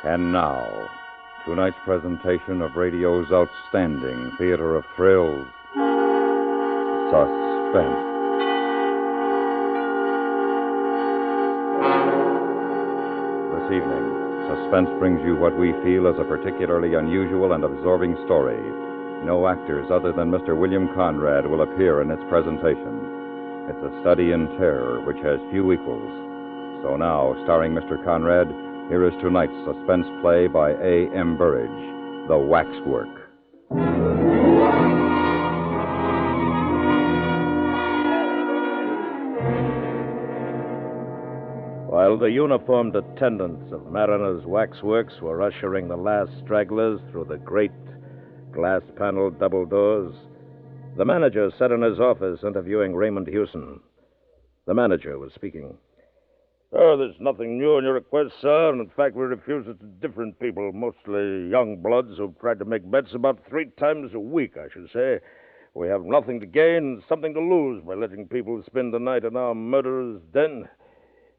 And now, tonight's presentation of radio's outstanding theater of thrills, Suspense. This evening, Suspense brings you what we feel is a particularly unusual and absorbing story. No actors other than Mr. William Conrad will appear in its presentation. It's a study in terror which has few equals. So now, starring Mr. Conrad, here is tonight's suspense play by A.M. Burridge, The Waxwork. While the uniformed attendants of Mariner's Waxworks were ushering the last stragglers through the great glass-paneled double doors, the manager sat in his office interviewing Raymond Hewson. The manager was speaking. Oh, there's nothing new in your request, sir. And in fact, we refuse it to different people, mostly young bloods who've tried to make bets about 3 times a week, I should say. We have nothing to gain and something to lose by letting people spend the night in our murderer's den.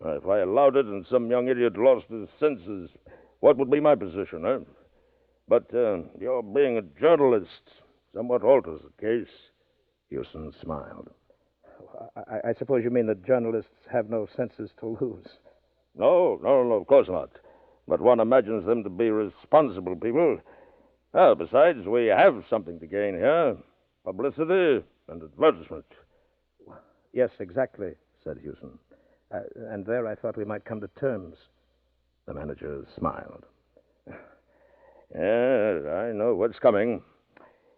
If I allowed it and some young idiot lost his senses, what would be my position, eh? But your being a journalist somewhat alters the case. Hewson smiled. I suppose you mean that journalists have no senses to lose. No, of course not. But one imagines them to be responsible people. Well, besides, we have something to gain here. Publicity and advertisement. Yes, exactly, said Hewson. And there I thought we might come to terms. The manager smiled. Yes, I know what's coming.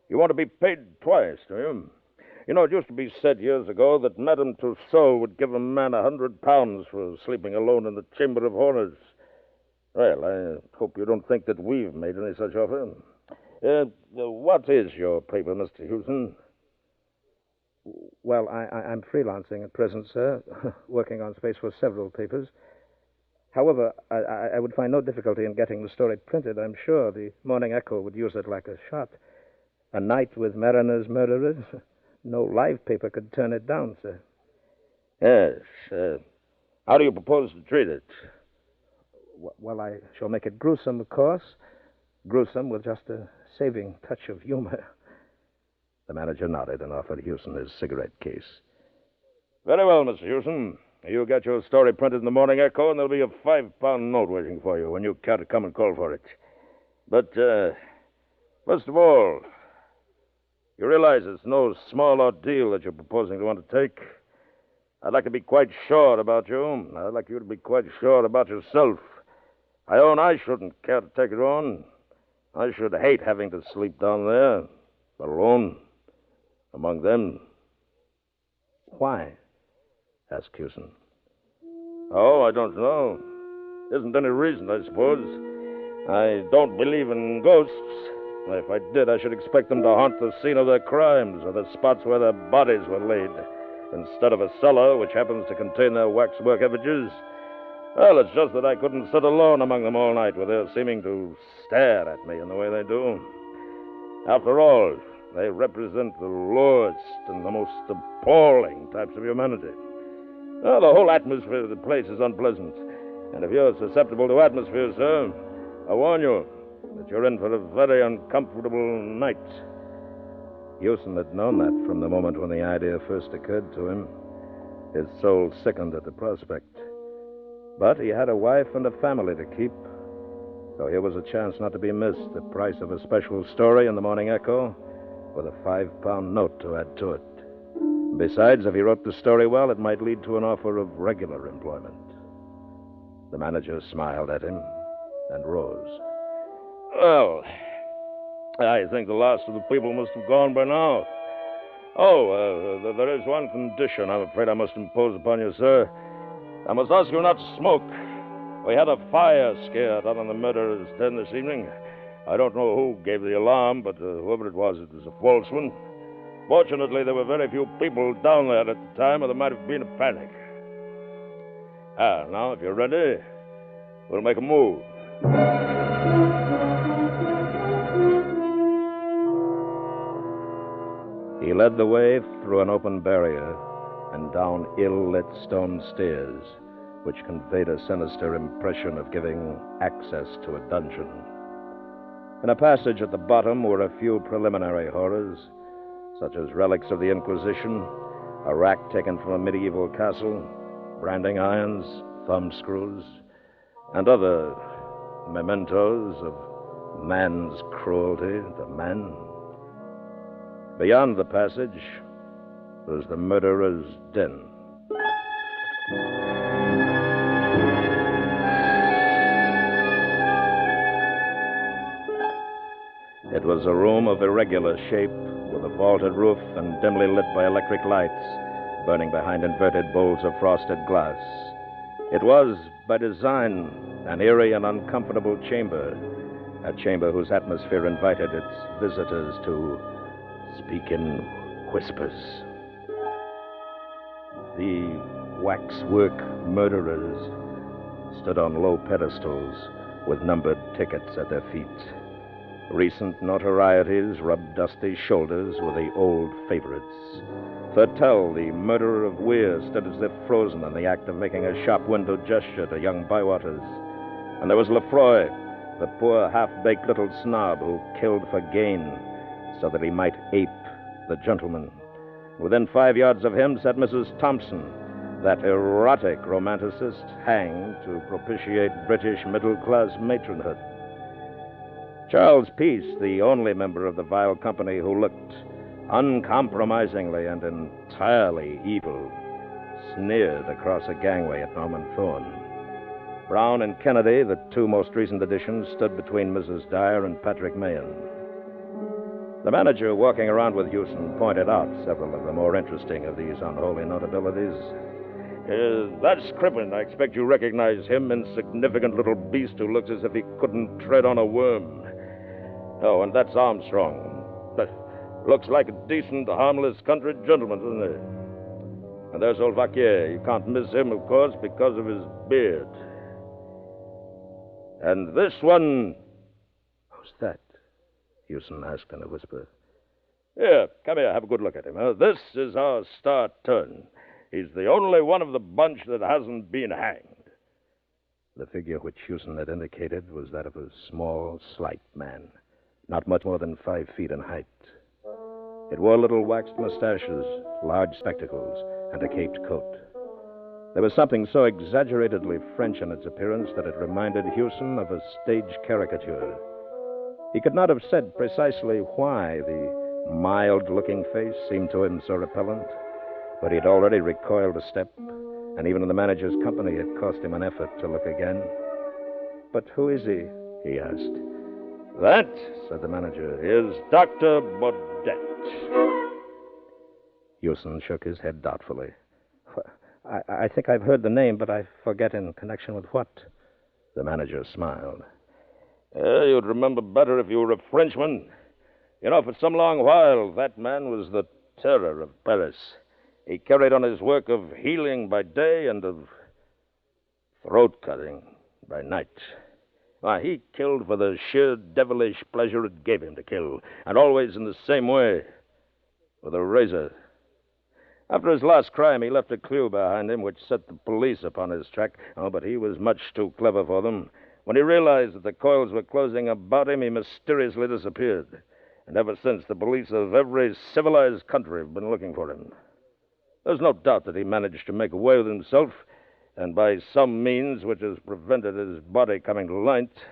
You want to be paid twice, do you? You know, it used to be said years ago that Madame Tussaud would give a man £100 for sleeping alone in the Chamber of Horrors. Well, I hope you don't think that we've made any such offer. What is your paper, Mr. Hewson? Well, I'm freelancing at present, sir, working on space for several papers. However, I would find no difficulty in getting the story printed. I'm sure the Morning Echo would use it like a shot. A night with Mariner's murderers. No live paper could turn it down, sir. Yes. How do you propose to treat it? Well, I shall make it gruesome, of course. Gruesome with just a saving touch of humor. The manager nodded and offered Hewson his cigarette case. Very well, Mr. Hewson. You get your story printed in the Morning Echo, and there'll be a £5 note waiting for you when you care to come and call for it. But, first of all, you realize it's no small ordeal that you're proposing to undertake. I'd like to be quite sure about you. I'd like you to be quite sure about yourself. I own I shouldn't care to take it on. I should hate having to sleep down there, alone, among them. Why? Asked Hewson. Oh, I don't know. Isn't any reason, I suppose. I don't believe in ghosts. If I did, I should expect them to haunt the scene of their crimes or the spots where their bodies were laid, instead of a cellar which happens to contain their waxwork effigies. Well, it's just that I couldn't sit alone among them all night with their seeming to stare at me in the way they do. After all, they represent the lowest and the most appalling types of humanity. Well, the whole atmosphere of the place is unpleasant. And if you're susceptible to atmosphere, sir, I warn you that you're in for a very uncomfortable night. Hewson had known that from the moment when the idea first occurred to him. His soul sickened at the prospect. But he had a wife and a family to keep. So here was a chance not to be missed, the price of a special story in the Morning Echo, with a £5 note to add to it. Besides, if he wrote the story well, it might lead to an offer of regular employment. The manager smiled at him and rose. Well, I think the last of the people must have gone by now. Oh, there is one condition I'm afraid I must impose upon you, sir. I must ask you not to smoke. We had a fire scare down in the murderer's den this evening. I don't know who gave the alarm, but whoever it was a false one. Fortunately, there were very few people down there at the time, or there might have been a panic. Now, if you're ready, we'll make a move. He led the way through an open barrier and down ill-lit stone stairs. which conveyed a sinister impression of giving access to a dungeon. In a passage at the bottom were a few preliminary horrors, such as relics of the Inquisition, a rack taken from a medieval castle, branding irons, thumbscrews, and other mementos of man's cruelty to man. Beyond the passage was the murderer's den. It was a room of irregular shape, with a vaulted roof and dimly lit by electric lights burning behind inverted bowls of frosted glass. It was, by design, an eerie and uncomfortable chamber, a chamber whose atmosphere invited its visitors to speak in whispers. The Waxwork murderers stood on low pedestals with numbered tickets at their feet. Recent notorieties rubbed dusty shoulders with the old favorites. Thurtell, the murderer of Weir, stood as if frozen in the act of making a shop window gesture to young Bywaters. And there was Lefroy, the poor half-baked little snob who killed for gain so that he might ape the gentleman. Within 5 yards of him sat Mrs. Thompson, that erotic romanticist hanged to propitiate British middle-class matronhood. Charles Peace, the only member of the vile company who looked uncompromisingly and entirely evil, sneered across a gangway at Norman Thorne. Brown and Kennedy, the two most recent additions, stood between Mrs. Dyer and Patrick Mahan. The manager, walking around with Hewson, pointed out several of the more interesting of these unholy notabilities. That's Crippen. I expect you recognize him, insignificant little beast who looks as if he couldn't tread on a worm. Oh, and that's Armstrong. Looks like a decent, harmless country gentleman, doesn't he? And there's old Vaquier. You can't miss him, of course, because of his beard. And this one... Who's that? Hewson asked in a whisper. Here, come here, have a good look at him. This is our star turn. He's the only one of the bunch that hasn't been hanged. The figure which Hewson had indicated was that of a small, slight man, not much more than 5 feet in height. It wore little waxed mustaches, large spectacles, and a caped coat. There was something so exaggeratedly French in its appearance that it reminded Hewson of a stage caricature. He could not have said precisely why the mild-looking face seemed to him so repellent, but he had already recoiled a step, and even in the manager's company it cost him an effort to look again. "But who is he?" asked. "That," said the manager, "is Dr. Baudet." Hewson shook his head doubtfully. I think I've heard the name, but I forget in connection with what. The manager smiled. You'd remember better if you were a Frenchman. You know, for some long while, that man was the terror of Paris. He carried on his work of healing by day and of throat-cutting by night. Why, he killed for the sheer devilish pleasure it gave him to kill, and always in the same way, with a razor. After his last crime, he left a clue behind him which set the police upon his track. Oh, but he was much too clever for them. When he realized that the coils were closing about him, he mysteriously disappeared. And ever since, the police of every civilized country have been looking for him. There's no doubt that he managed to make away with himself, and by some means which has prevented his body coming to light.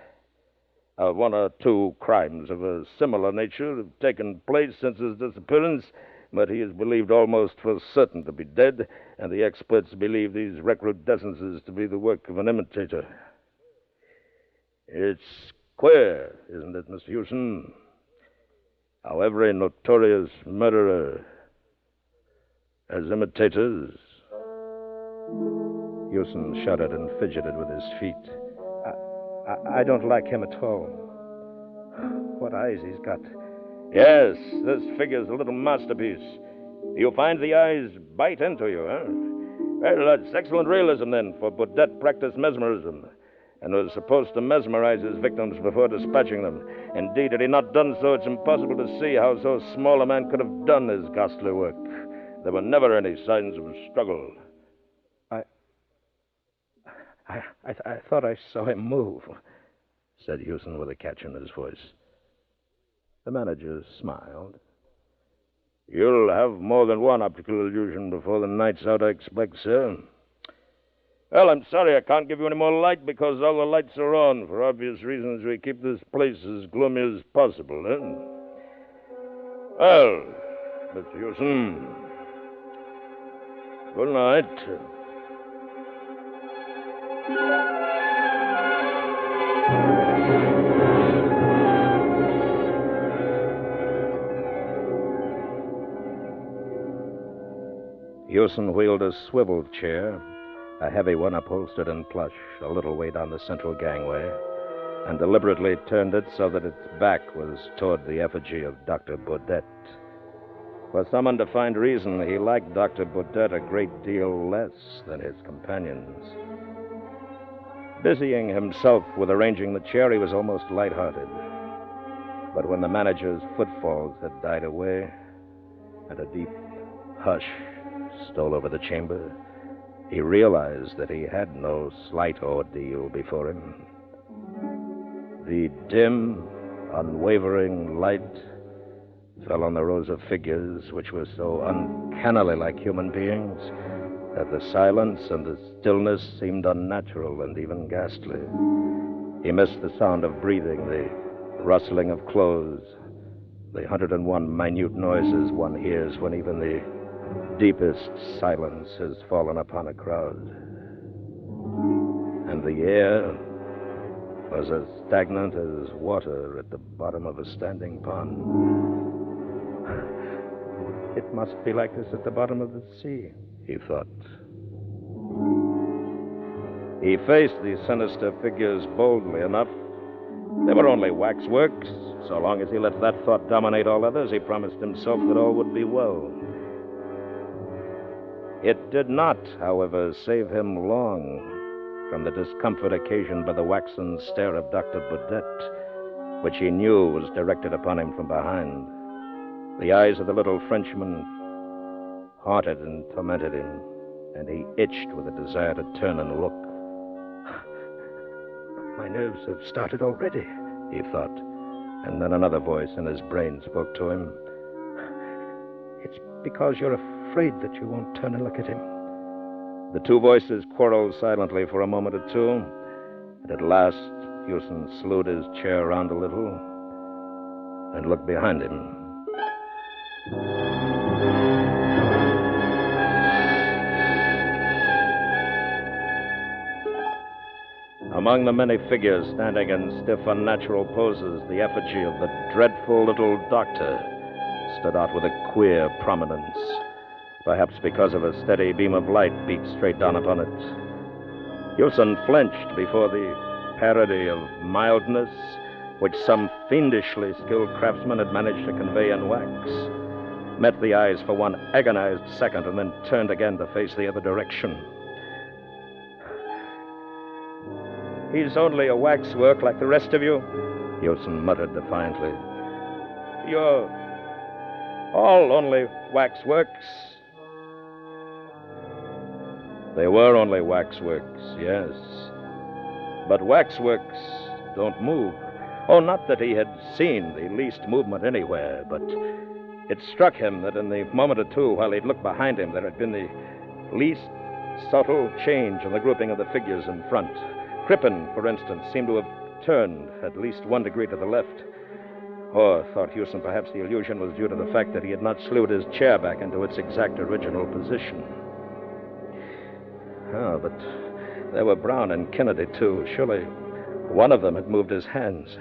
1 or 2 crimes of a similar nature have taken place since his disappearance, but he is believed almost for certain to be dead, and the experts believe these recrudescences to be the work of an imitator. It's queer, isn't it, Mr. Hewson? How every notorious murderer has imitators. Hewson shuddered and fidgeted with his feet. I don't like him at all. What eyes he's got. Yes, this figure's a little masterpiece. You find the eyes bite into you, huh? Well, that's excellent realism, then, for Baudet practiced mesmerism and was supposed to mesmerize his victims before dispatching them. Indeed, had he not done so, it's impossible to see how so small a man could have done his ghastly work. There were never any signs of struggle. I thought I saw him move, said Houston with a catch in his voice. The manager smiled. You'll have more than one optical illusion before the night's out, I expect, sir. Well, I'm sorry I can't give you any more light because all the lights are on. For obvious reasons, we keep this place as gloomy as possible, Well, Mr. Houston, good night. Houston wheeled a swivel chair, a heavy one upholstered in plush, a little way down the central gangway, and deliberately turned it so that its back was toward the effigy of Dr. Baudet. For some undefined reason, he liked Dr. Baudet a great deal less than his companions. Busying himself with arranging the chair, he was almost lighthearted. But when the manager's footfalls had died away and a deep hush stole over the chamber, he realized that he had no slight ordeal before him. The dim, unwavering light fell on the rows of figures which were so uncannily like human beings that the silence and the stillness seemed unnatural and even ghastly. He missed the sound of breathing, the rustling of clothes, the 101 minute noises one hears when even the deepest silence has fallen upon a crowd. And the air was as stagnant as water at the bottom of a standing pond. It must be like this at the bottom of the sea, he thought. He faced these sinister figures boldly enough. They were only waxworks. So long as he let that thought dominate all others, he promised himself that all would be well. It did not, however, save him long from the discomfort occasioned by the waxen stare of Dr. Baudet, which he knew was directed upon him from behind. The eyes of the little Frenchman haunted and tormented him, and he itched with a desire to turn and look. My nerves have started already, he thought, and then another voice in his brain spoke to him. It's because you're afraid that you won't turn and look at him. The two voices quarreled silently for a moment or two, and at last Houston slewed his chair around a little and looked behind him. Among the many figures standing in stiff, unnatural poses, the effigy of the dreadful little doctor stood out with a queer prominence, perhaps because of a steady beam of light beat straight down upon it. Houston flinched before the parody of mildness which some fiendishly skilled craftsman had managed to convey in wax, met the eyes for one agonized second, and then turned again to face the other direction. He's only a waxwork like the rest of you, Houston muttered defiantly. You're all only waxworks. They were only waxworks, yes. But waxworks don't move. Oh, not that he had seen the least movement anywhere, but it struck him that in the moment or two while he'd looked behind him, there had been the least subtle change in the grouping of the figures in front. Crippen, for instance, seemed to have turned at least 1 degree to the left. Or, thought Houston, perhaps the illusion was due to the fact that he had not slewed his chair back into its exact original position. Oh, but there were Brown and Kennedy, too. Surely one of them had moved his hands.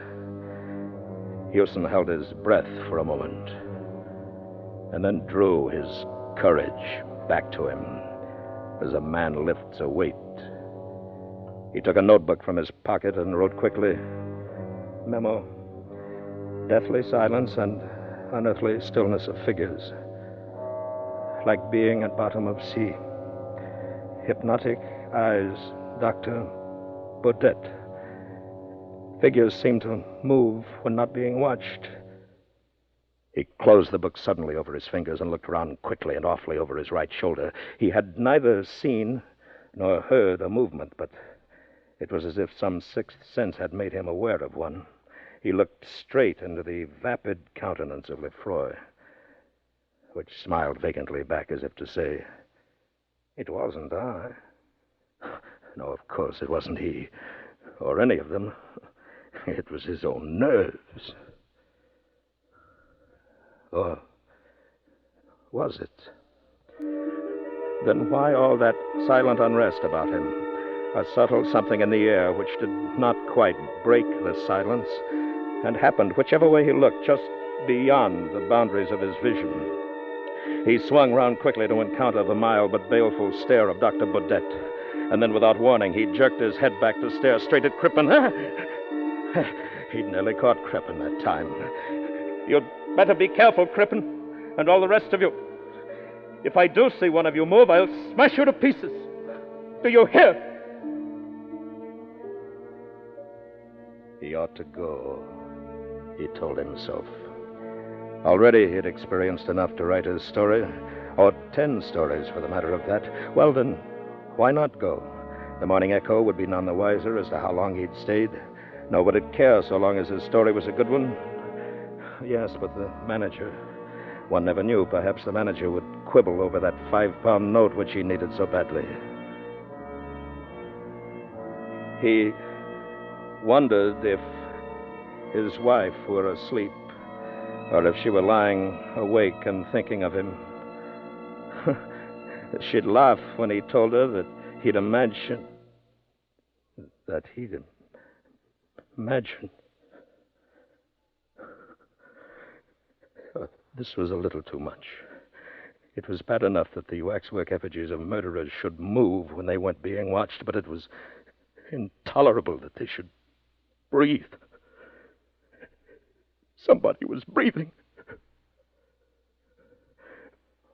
Houston held his breath for a moment and then drew his courage back to him as a man lifts a weight. He took a notebook from his pocket and wrote quickly, Memo, deathly silence and unearthly stillness of figures, like being at bottom of sea. Hypnotic eyes, Dr. Baudet. Figures seem to move when not being watched. He closed the book suddenly over his fingers and looked around quickly and awfully over his right shoulder. He had neither seen nor heard a movement, but It was as if some sixth sense had made him aware of one. He looked straight into the vapid countenance of Lefroy, which smiled vacantly back as if to say, "It wasn't I." No, of course, it wasn't he, or any of them. It was his own nerves. Or was it? Then why all that silent unrest about him? A subtle something in the air which did not quite break the silence and happened whichever way he looked, just beyond the boundaries of his vision. He swung round quickly to encounter the mild but baleful stare of Dr. Baudet, and then without warning he jerked his head back to stare straight at Crippen. He'd nearly caught Crippen that time. "You'd better be careful, Crippen, and all the rest of you. If I do see one of you move, I'll smash you to pieces. Do you hear?" He ought to go, he told himself. Already he had experienced enough to write his story, or 10 stories for the matter of that. Well, then, why not go? The Morning Echo would be none the wiser as to how long he'd stayed. Nor would it care so long as his story was a good one. Yes, but the manager... One never knew. Perhaps the manager would quibble over that 5-pound note which he needed so badly. He wondered if his wife were asleep, or if she were lying awake and thinking of him. She'd laugh when he told her that he'd imagined... This was a little too much. It was bad enough that the waxwork effigies of murderers should move when they weren't being watched, but it was intolerable that they should breathe. Somebody was breathing.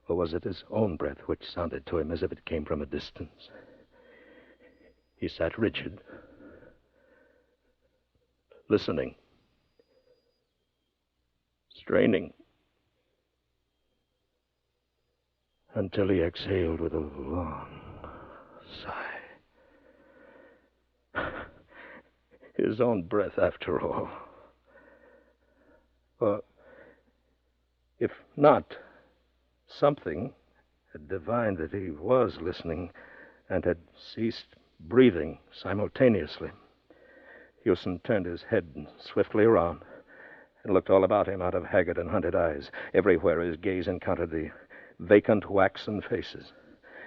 Or was it his own breath which sounded to him as if it came from a distance? He sat rigid, listening, straining, until he exhaled with a long sigh. His own breath, after all. Or, if not, something had divined that he was listening and had ceased breathing simultaneously. Hewson turned his head swiftly around and looked all about him out of haggard and hunted eyes. Everywhere his gaze encountered the vacant waxen faces,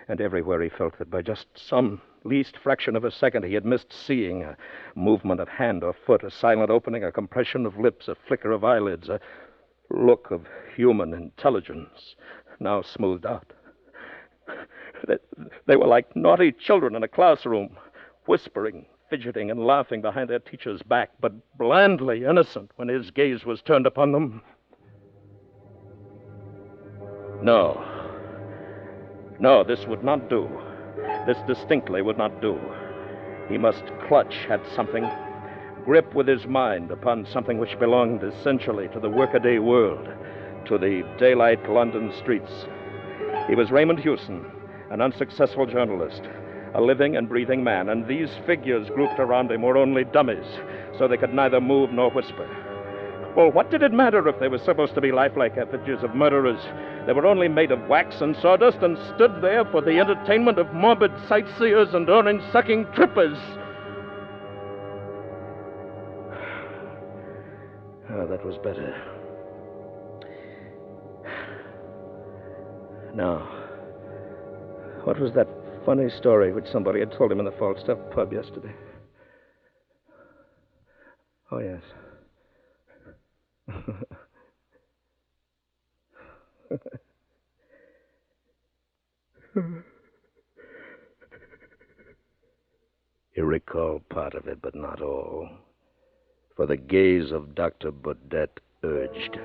and everywhere he felt that by just some least fraction of a second he had missed seeing a movement of hand or foot, a silent opening, a compression of lips, a flicker of eyelids, a look of human intelligence now smoothed out. They were like naughty children in a classroom, whispering, fidgeting, and laughing behind their teacher's back, but blandly innocent when his gaze was turned upon them. No, this would not do. This distinctly would not do. He must clutch at something, grip with his mind upon something which belonged essentially to the workaday world, to the daylight London streets. He was Raymond Hewson, an unsuccessful journalist, a living and breathing man, and these figures grouped around him were only dummies, so they could neither move nor whisper. Well, what did it matter if they were supposed to be lifelike effigies of murderers? They were only made of wax and sawdust and stood there for the entertainment of morbid sightseers and orange-sucking trippers. Oh, that was better. Now, what was that funny story which somebody had told him in the Falstaff pub yesterday? Oh, yes. He recalled part of it, but not all. For the gaze of Dr. Baudet urged,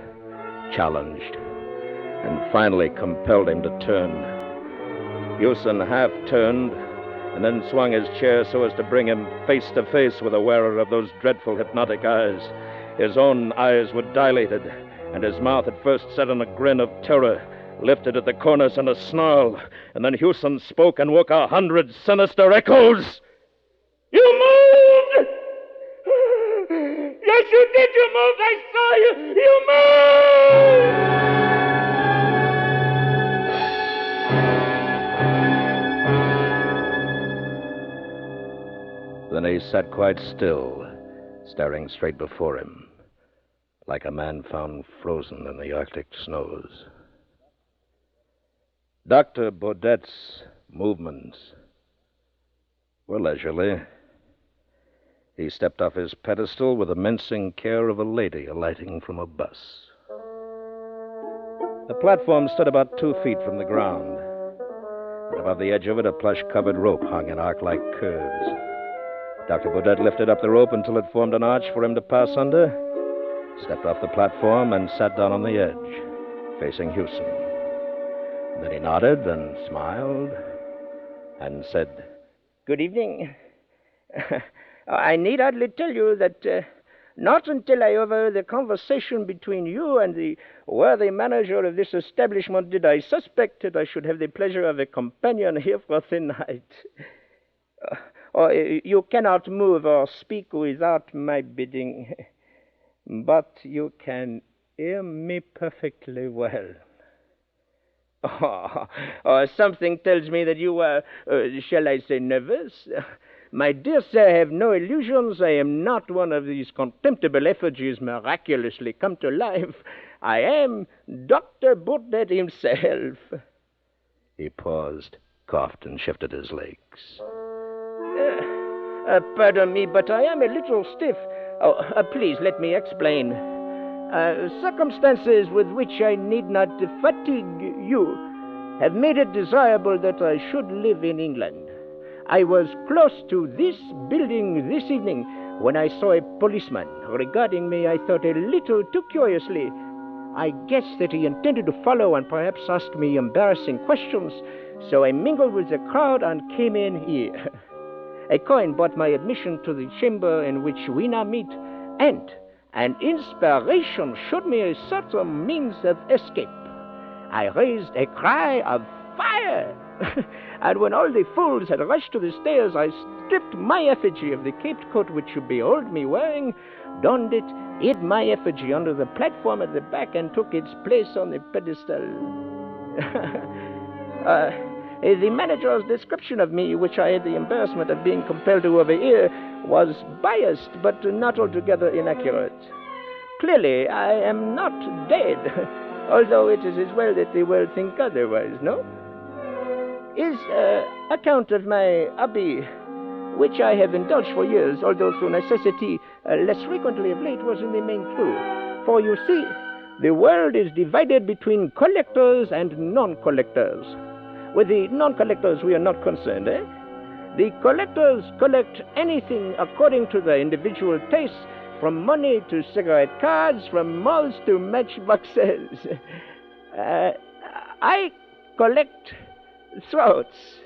challenged, and finally compelled him to turn. Hewson half turned, and then swung his chair so as to bring him face to face with the wearer of those dreadful hypnotic eyes. His own eyes were dilated, and his mouth at first set in a grin of terror, lifted at the corners in a snarl, and then Hewson spoke and woke 100 sinister echoes. You move! did you move? I saw you! You moved! Then he sat quite still, staring straight before him, like a man found frozen in the Arctic snows. Dr. Baudet's movements were leisurely. He stepped off his pedestal with the mincing care of a lady alighting from a bus. The platform stood about 2 feet from the ground, and above the edge of it, a plush-covered rope hung in arc-like curves. Dr. Baudet lifted up the rope until it formed an arch for him to pass under, stepped off the platform, and sat down on the edge, facing Hewson. Then he nodded and smiled and said, "Good evening. I need hardly tell you that not until I overheard the conversation between you and the worthy manager of this establishment did I suspect that I should have the pleasure of a companion here for the night. You cannot move or speak without my bidding, but you can hear me perfectly well. Something tells me that you are, shall I say, nervous? My dear sir, have no illusions. I am not one of these contemptible effigies miraculously come to life. I am Dr. Baudet himself." He paused, coughed, and shifted his legs. Pardon me, but I am a little stiff. Please, let me explain. Circumstances with which I need not fatigue you have made it desirable that I should live in England. I was close to this building this evening when I saw a policeman regarding me, I thought, a little too curiously. I guessed that he intended to follow and perhaps ask me embarrassing questions, so I mingled with the crowd and came in here. A coin bought my admission to the chamber in which we now meet, and an inspiration showed me a certain means of escape. I raised a cry of fire, and when all the fools had rushed to the stairs, I stripped my effigy of the caped coat which you behold me wearing, donned it, hid my effigy under the platform at the back, and took its place on the pedestal. The manager's description of me, which I had the embarrassment of being compelled to overhear, was biased, but not altogether inaccurate. Clearly, I am not dead, although it is as well that the world think otherwise, no? His account of my hobby, which I have indulged for years, although through necessity less frequently of late, was in the main true. For you see, the world is divided between collectors and non-collectors. With the non-collectors, we are not concerned, eh? The collectors collect anything according to their individual tastes, from money to cigarette cards, from moths to matchboxes. I collect throats.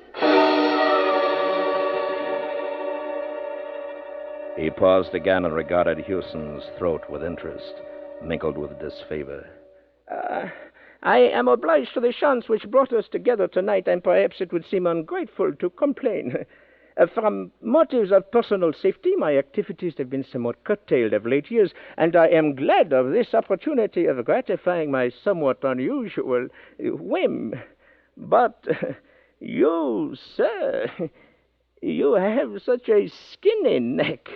He paused again and regarded Hewson's throat with interest, mingled with disfavor. I am obliged to the chance which brought us together tonight, and perhaps it would seem ungrateful to complain. From motives of personal safety, my activities have been somewhat curtailed of late years, and I am glad of this opportunity of gratifying my somewhat unusual whim. But you, sir, you have such a skinny neck.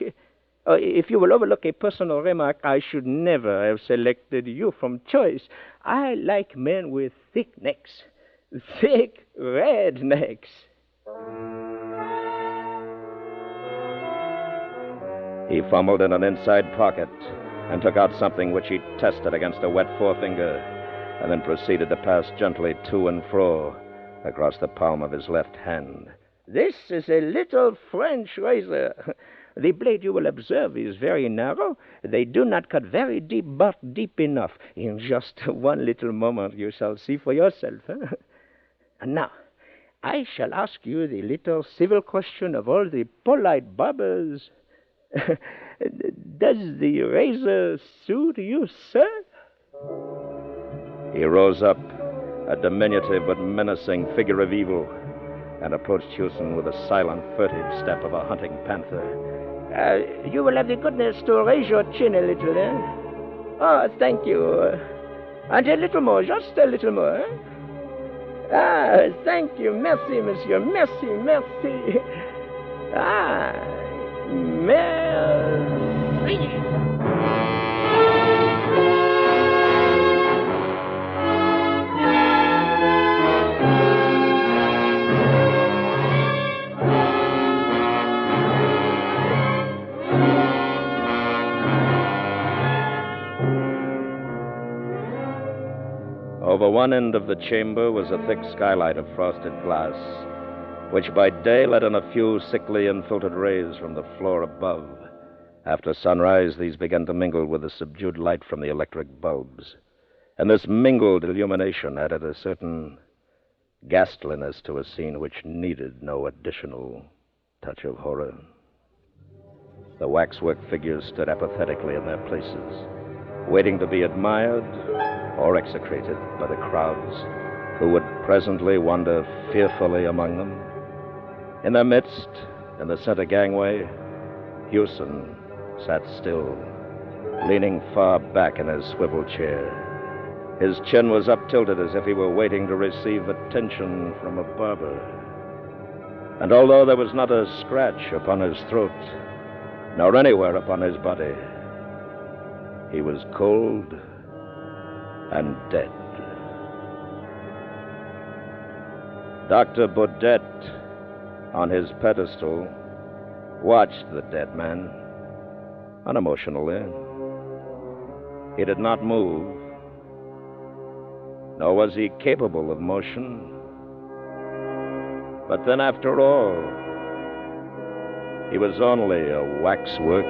If you will overlook a personal remark, I should never have selected you from choice. I like men with thick necks, thick red necks. He fumbled in an inside pocket and took out something which he tested against a wet forefinger, and then proceeded to pass gently to and fro across the palm of his left hand. This is a little French razor. The blade, you will observe, is very narrow. They do not cut very deep, but deep enough. In just one little moment, you shall see for yourself. Huh? And now, I shall ask you the little civil question of all the polite barbers. Does the razor suit you, sir? He rose up, a diminutive but menacing figure of evil, and approached Hewson with the silent, furtive step of a hunting panther, You will have the goodness to raise your chin a little, eh? Oh, thank you. And a little more, just a little more, eh? Ah, thank you. Merci, monsieur. Merci, merci. Ah, merci. Over one end of the chamber was a thick skylight of frosted glass, which by day let in a few sickly and filtered rays from the floor above. After sunrise, these began to mingle with the subdued light from the electric bulbs. And this mingled illumination added a certain ghastliness to a scene which needed no additional touch of horror. The waxwork figures stood apathetically in their places, waiting to be admired or execrated by the crowds who would presently wander fearfully among them. In their midst, in the center gangway, Hewson sat still, leaning far back in his swivel chair. His chin was up-tilted as if he were waiting to receive attention from a barber. And although there was not a scratch upon his throat, nor anywhere upon his body, he was cold and dead. Dr. Baudet, on his pedestal, watched the dead man unemotionally. He did not move, nor was he capable of motion. But then, after all, he was only a waxwork.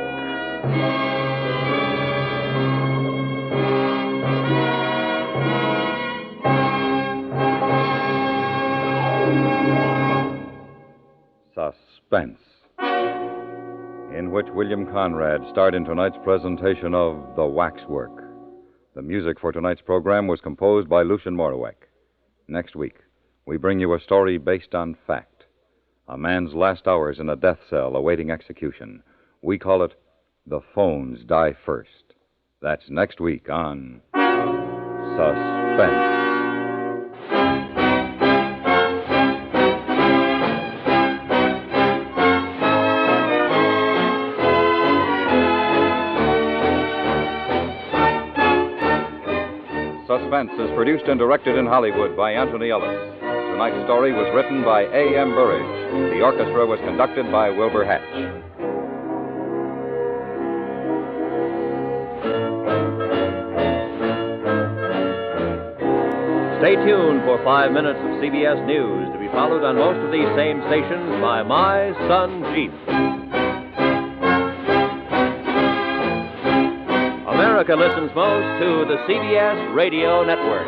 Suspense, in which William Conrad starred in tonight's presentation of The Waxwork. The music for tonight's program was composed by Lucien Morawek. Next week, we bring you a story based on fact. A man's last hours in a death cell awaiting execution. We call it The Phones Die First. That's next week on Suspense. Suspense is produced and directed in Hollywood by Anthony Ellis. Tonight's story was written by A.M. Burridge. The orchestra was conducted by Wilbur Hatch. Stay tuned for 5 minutes of CBS News, to be followed on most of these same stations by My Son Jeep. America listens most to the CBS Radio Network.